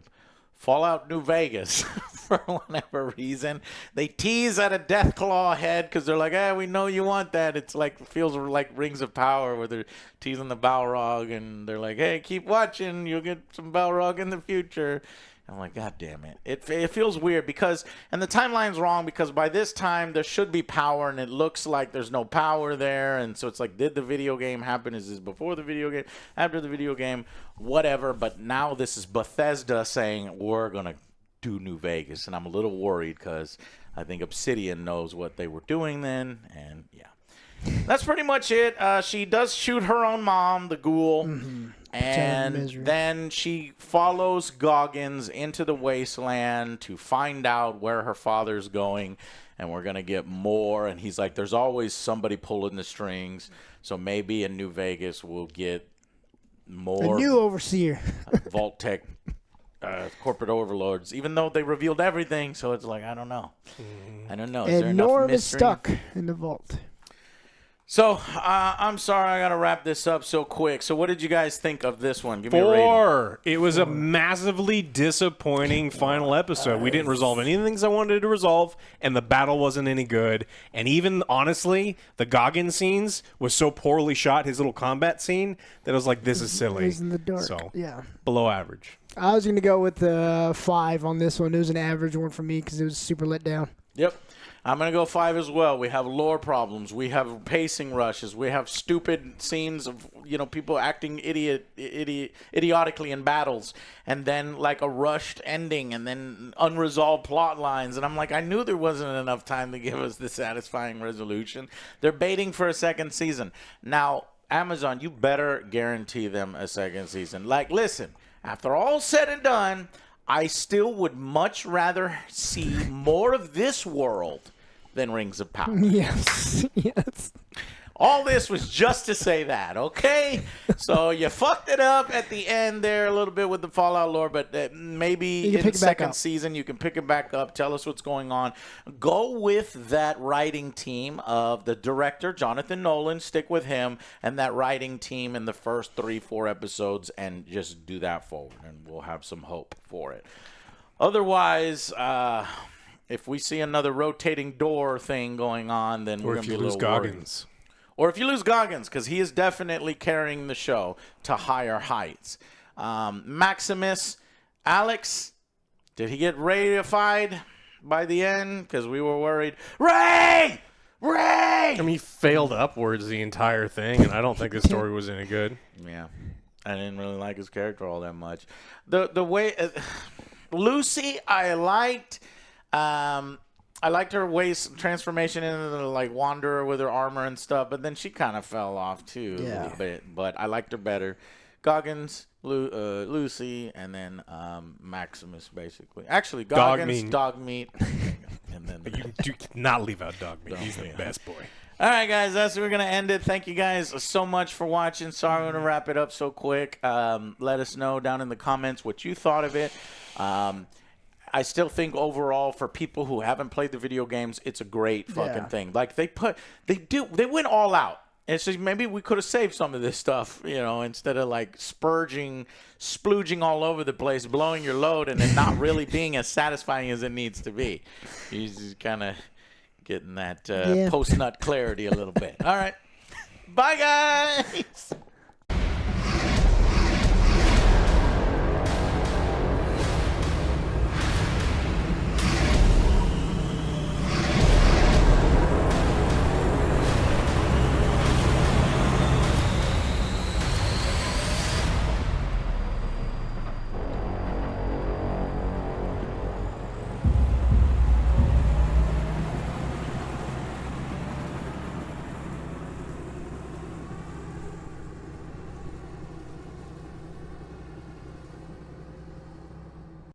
Fallout New Vegas for whatever reason. They tease at a Deathclaw head because they're like, we know you want that. It's like, feels like Rings of Power where they're teasing the Balrog and they're like, hey, keep watching. You'll get some Balrog in the future. I'm like, God damn it. It feels weird because, and the timeline's wrong because by this time there should be power and it looks like there's no power there. And so it's like, did the video game happen? Is this before the video game? After the video game? Whatever. But now this is Bethesda saying, we're going to do New Vegas. And I'm a little worried because I think Obsidian knows what they were doing then. And yeah. That's pretty much it. She does shoot her own mom, the ghoul. Mm-hmm. And then she follows Goggins into the wasteland to find out where her father's going. And we're going to get more. And he's like, there's always somebody pulling the strings. So maybe in New Vegas we'll get more. A new overseer. Vault Tech corporate overlords. Even though they revealed everything. So it's like, I don't know. I don't know. Is there enough Norm is mystery? stuck in the vault. So, I'm sorry I got to wrap this up so quick. So, what did you guys think of this one? Give me a rating. 4. It was a massively disappointing final episode. We didn't resolve any of the things I wanted to resolve, and the battle wasn't any good. And even, honestly, the Goggins scenes was so poorly shot, his little combat scene, that I was like, this is silly. It was in the dark. So, yeah. Below average. I was going to go with 5 on this one. It was an average one for me because it was super let down. Yep. I'm going to go 5 as well. We have lore problems. We have pacing rushes. We have stupid scenes of, people acting idiotically in battles. And then, like, a rushed ending and then unresolved plot lines. And I'm like, I knew there wasn't enough time to give us the satisfying resolution. They're baiting for a second season. Now, Amazon, you better guarantee them a second season. Like, listen, after all said and done, I still would much rather see more of this world than Rings of Power. Yes. Yes. All this was just to say that, okay? So you fucked it up at the end there a little bit with the Fallout lore, but maybe in the second season you can pick it back up. Tell us what's going on. Go with that writing team of the director, Jonathan Nolan. Stick with him and that writing team in the first 3-4 episodes and just do that forward, and we'll have some hope for it. Otherwise, if we see another rotating door thing going on, then we're going to be a little Goggins. worried. Or if you lose Goggins, because he is definitely carrying the show to higher heights. Maximus, Alex, did he get Rayified by the end? Because we were worried. Ray! I mean, he failed upwards the entire thing, and I don't think the story was any good. Yeah. I didn't really like his character all that much. The way... Lucy, I liked... I liked her waist transformation into the, like, wanderer with her armor and stuff, but then she kind of fell off too a little bit. But I liked her better. Goggins, Lucy, and then Maximus, basically. Actually, Goggins, Dog Meat. And then You do not leave out Dog Meat. He's the best boy. All right, guys, that's where we're going to end it. Thank you guys so much for watching. Sorry to wrap it up so quick. Let us know down in the comments what you thought of it. I still think overall for people who haven't played the video games, it's a great fucking thing. Like they went all out. It's just maybe we could have saved some of this stuff, instead of like splooging all over the place, blowing your load, and it not really being as satisfying as it needs to be. He's just kind of getting that post-nut clarity a little bit. All right. Bye, guys.